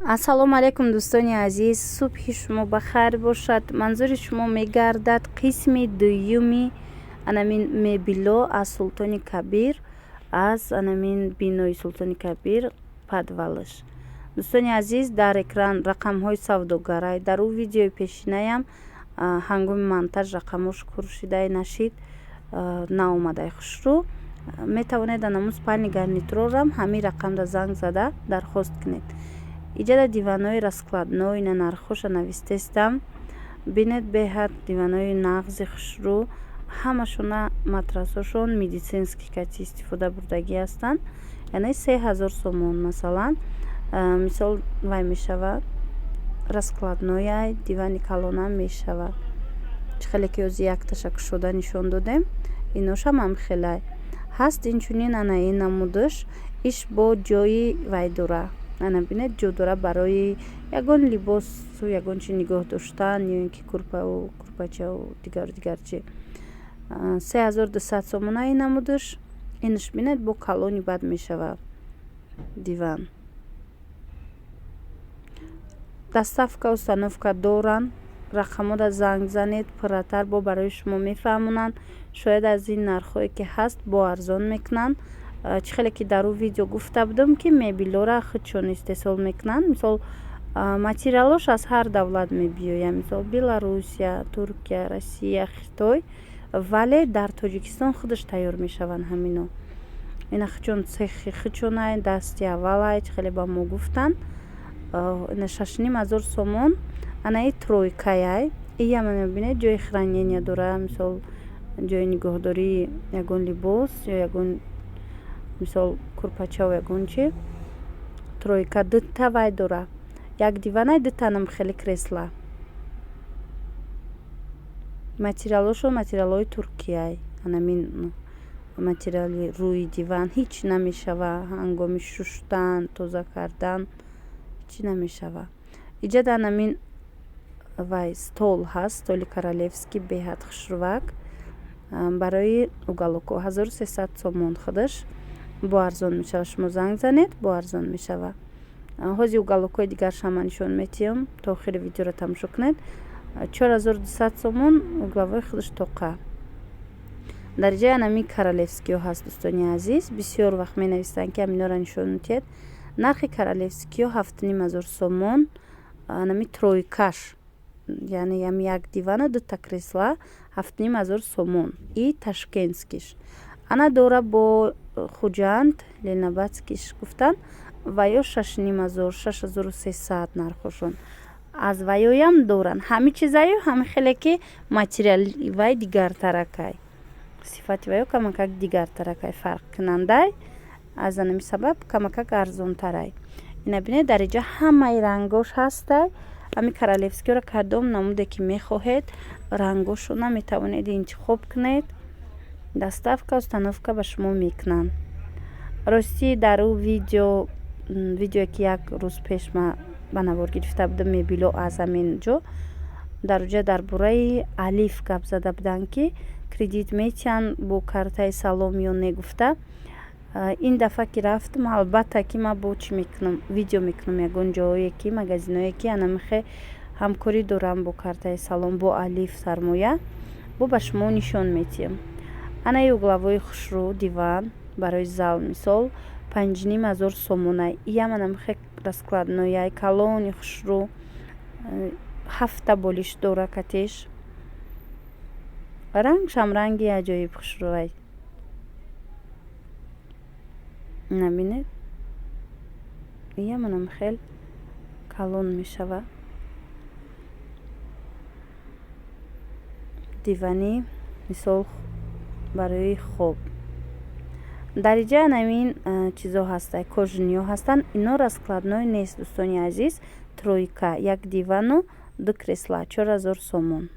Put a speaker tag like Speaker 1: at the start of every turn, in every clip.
Speaker 1: ассалому алайкум дӯстони азиз, субҳи шумо ба хайр бошад. манзури шумо мегардад қисми дуюми анамин мебело аз Султони Кабир, аз анамин бинои Султони Кабир падвалаш. дӯстони азиз, дар экран рақамҳои савдогарай. дар ӯ видеои пешинаям ҳангоми монтаж рақамҳош куршидай нашид наомадай хушрӯ метавонед анамун спальни гарнитурорам ҳамин рақамда занг зада дархост кунед. иҷада диванои раскладной на нархоша навистестам. бинед беҳад диванои нағзи хушрӯ, ҳамашона матрасошон медицински кати истифода бурдагӣ ҳастанд. яъне 3000 сомон масалан мисол вай мешавад раскладнояй дивани калонам мешавад. хеле ки ози якташа кушода нишон додем, иношам ҳам хелай ҳаст. инчунин ана ин намудаш иш бо ҷои вай дора. ана бинед ҷо дора барои ягон либосу ягон чи нигоҳ доштан ё ин ки курпаву курпачаву дигарчи 3200 сомона ин намудаш. инаш бинед бо калони бад мешавад диван. доставка установка доранд. рақамода занг занед, пурратар бо барои шумо мефаҳмонанд. шояд аз ин нархҳое ки ҳаст бо арзон мекунанд. чӣ хеле ки дар ӯ видео гуфта будам ки мебелора худшон истеҳсол мекунанд. мисол материалош аз ҳар давлат мебиёяд, мисол Беларусия, Туркия, Россия, Хитой, вале дар Тоҷикистон худаш тайёр мешаванд ҳамино. ина худшон цехи худшонай, дасти аввалай, чӣ хеле ба мо гуфтанд. ина 6500 сомон. ана и тройкаяй. иям мебинед ҷои хранения дора, мисол ҷои нигоҳдории ягон либос ё ягон мисол курпачаву ягон чи. тройка дутта вай дора. як диванай дуттанам хеле кресла. материалошо материалҳои туркияй. анамин материали рӯи диван ҳеҷ намешава ҳангоми шуштан, тоза кардан ҳеҷ намешава. иҷада анамин вай стол ҳаст, столи королевский беҳад хушрӯвак барои уголоко 1300 сомон худаш бо арзон мешава. шумо занг занед, бо арзон мешава. ҳози уголокҳои дигаршама нишон метиҳам, то охири видеоро тамошо кунед. 4200 сомон угловои худаш тоқа. дар ҷои анами королевскиё ҳаст дӯстони азиз. бисёр вақт менавистанд ки аминора нишон метиҳед. нархи королевскиё 7500 сомон. анами тройкаш, яъне ям як дивана дута кресла 7500 сомон. и ташкентскиш ана дора бо хуҷанд ленабацкиш гуфтанд. ваё 6500 6300 нархошон. аз ваёям доранд ҳами чизаю, ҳами хеле ки материали вай дигартаракай, сифати ваё камакак дигартаракай, фарқкунандай. аз анами сабаб камакак арзонтарай. ина бинед дар иҷа ҳамаи рангош ҳастай. ҳами королевскиёро кардом намуде ки мехоҳед рангошона метавонед интихоб кунед. доставка установка ба шумо мекунанд. рости дар ӯ видеое ки як рӯз пеш ма ба навор гирифта будам мебело аз ҳамин ҷо дар уҷа дар бораи алиф гап зада буданд ки кредит метиҳанд бо картаи салом ё не гуфта. ин дафъа ки рафтам албатта ки ма бо чӣ мекунам, видео мекунам ягон ҷоҳое ки магазиное ки анамихе ҳамкорӣ дорам бо картаи салом бо алиф сармоя, бо ба шумо нишон метиҳам. ана и угловои хушрӯ диван барои зал мисол 5500 сомонай. иям анамихе раскладнояй калони хушрӯ 7 болиш дора катеш. рангшам ранги аҷоиб хушрӯай. набинед иям анамихел калон мешава. дивани мисол барои хоб. дар иҷа анамин чизо ҳастай, кожиниё ҳастанд. ино раскладной нест дӯстони азиз. тройка як дивану 2 кресла 4000 сомон.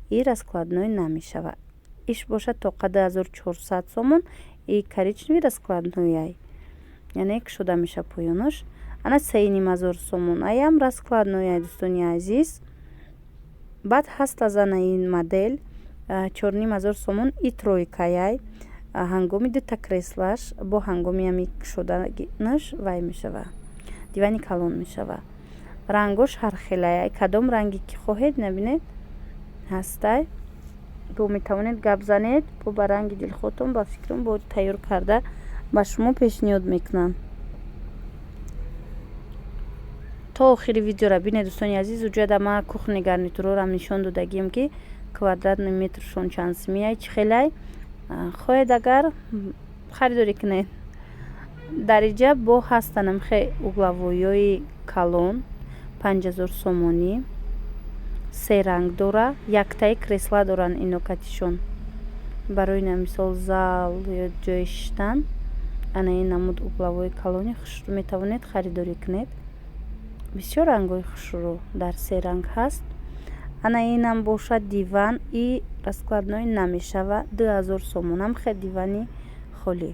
Speaker 1: и раскладной намешава. иш бошад тоқа 2400 сомон. и коричневый раскладнояй, яъне кушода меша поёнош. ана 3500 сомон. аям раскладнояй дӯстони азиз. баъд ҳаст аз ана ин модель 4500 сомон. и тройкаяй ҳангоми дута креслаш бо ҳангоми ами кушоданаш вай мешава. дивани калон мешавад. Рангош ҳархелая, кадом ранге ки хоҳед набинед ҳастай. бо метавонед гап занед, бо ба ранги дилхоҳтон ба фикрам бо тайёр карда ба шумо пешниҳод мекунам. то охири видеора бинед дӯстони азиз. уҷода ма кухни гарнитурорам нишон додагием ки квадратный метршон чанд симияй чӣ хелай. хоҳед агар харидорӣ кунед. дариҷа бо ҳастанам хе углавоёи калон 5000 сомонӣ. се ранг дора, яктаи кресла доранд инокатишон барои намисол зал ё ҷои шиштан. ана ин намуд углавои калони хушрӯ метавонед харидорӣ кунед. бисёр рангҳои хушрӯ дар се ранг ҳаст. ана инам бошад диван и раскладной намешава 2000 сомон. ам хе дивани холӣ.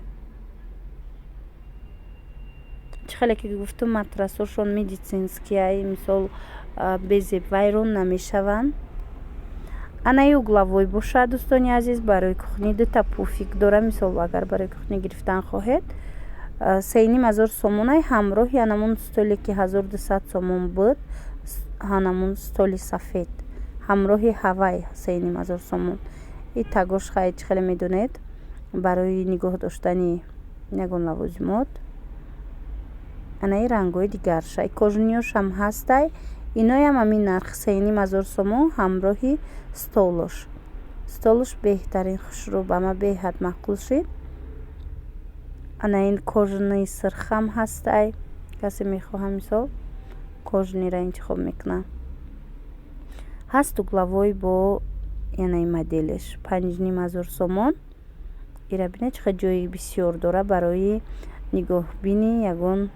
Speaker 1: чӣ хеле ки гуфтам матрасошон медицинскияи мисол безеб вайрон намешаванд. ана и углавой бошад дӯстони азиз барои кухни дута пуфик дора. мисол агар барои кухни гирифтан хоҳед 3500 сомонай ҳамроҳи анамун столе ки 1200 сомон буд. анамун столи сафед ҳамроҳи ҳавай 3500 сомон. и тагош хай чӣ хеле медонед барои нигоҳ доштани ягон лавозимот. ана и рангҳои дигарша кожуниёшам ҳастай. иноям ҳамин нарх 3500 сомон ҳамроҳи столош. столош беҳтарин хушрӯ ба ма беҳад маъқул шид. ана ин кожуни сирхам ҳастай. касе мехоҳад мисол кожунира интихоб мекунад. ҳаст углавой бо янаи моделеш 5500 сомон. ира бинед чӣ қадar ҷои бисёр дора барои нигоҳбини ягон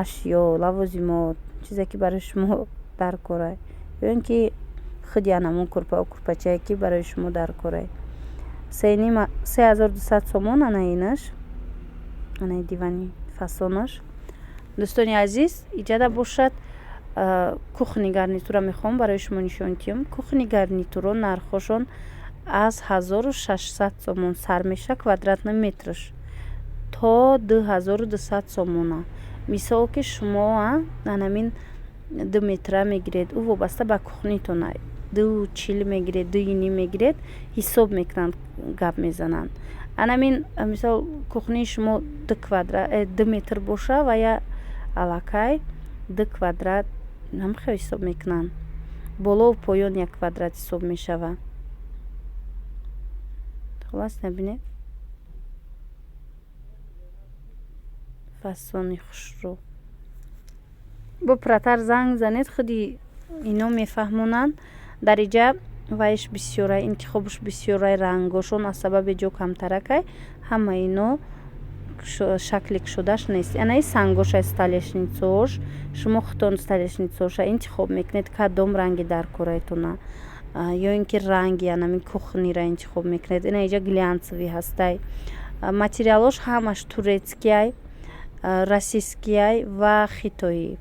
Speaker 1: ашё лавозимот чизе ки барои шумо даркорай ё ин ки худи анамон курпаву курпачае ки барои шумо даркорай. 3200 сомон ана инаш. ана дивани фасонаш. дӯстони азиз иҷада бошад кухни гарнитура мехоҳам барои шумо нишон диҳам. кухни гарнитуро нархошон аз 1600 сомон сар меша квадратный метрш то 2200 сомона. мисол ки шумо анамин 2 метра мегиред. ӯ вобаста ба кухнитон 240 мегиред 2.5 мегиред ҳисоб мекунанд гап мезананд. анамин мисол кухнии шумо 2 метр боша ва я алакай 2 квадрат ҳамхе ҳисоб мекунанд. болову поён 1 квадрат ҳисоб мешавад. холас набинед фасони хушрӯ. бо пратар занг занед худи ино мефаҳмонанд. дариҷа вайш бисёрай интихобш бисёрай рангошон аз сабаби ҷо камтаракай ҳама ино шакли кушодаш нест. янаи сангошай столешницош шумо хутон столешницоша интихоб мекунед кадом ранги даркорайтона ё ин ки ранги анамин кухнира интихоб мекунед. ина иҷа глянцеви ҳастай. материалош ҳамаш турецкияй российскияй ва хитоӣ.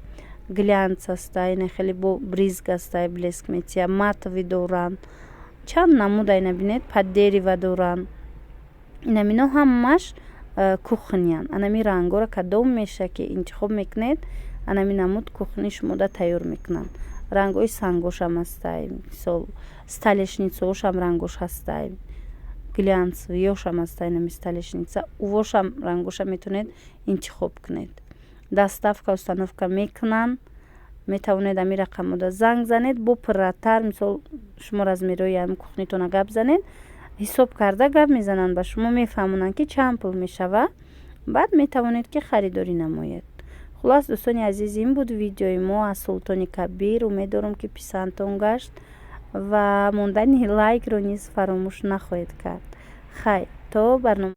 Speaker 1: глянц ҳастай. ина хеле бо бризг ҳастай блеск метия матови доранд. чанд намудай набинед паддерива доранд. инамино ҳамаш кухниян. анами рангора кадом меша ки интихоб мекунед анами намуд кухни шумода тайёр мекунанд. рангҳои сангошам ҳастай. мисол столешницаошам рангош ҳастай. глянцвиёшам ҳастай. нами столешница увошам рангоша метавонед интихоб кунед. доставка установка мекунанд. метавонед ами рақамода занг занед бо пратар мисол шумо размерои ам кухнитона гап занед ҳисоб карда гап мезананд ба шумо мефаҳмонанд ки чанд пул мешава. баъд метавонед ки харидорӣ намоед. хулос дӯстони азиз ин буд видеои мо аз Султони Кабир. умед дорам ки писандтон гашт ва мондани лайкро низ фаромӯш нахоҳед кард. хай то барнома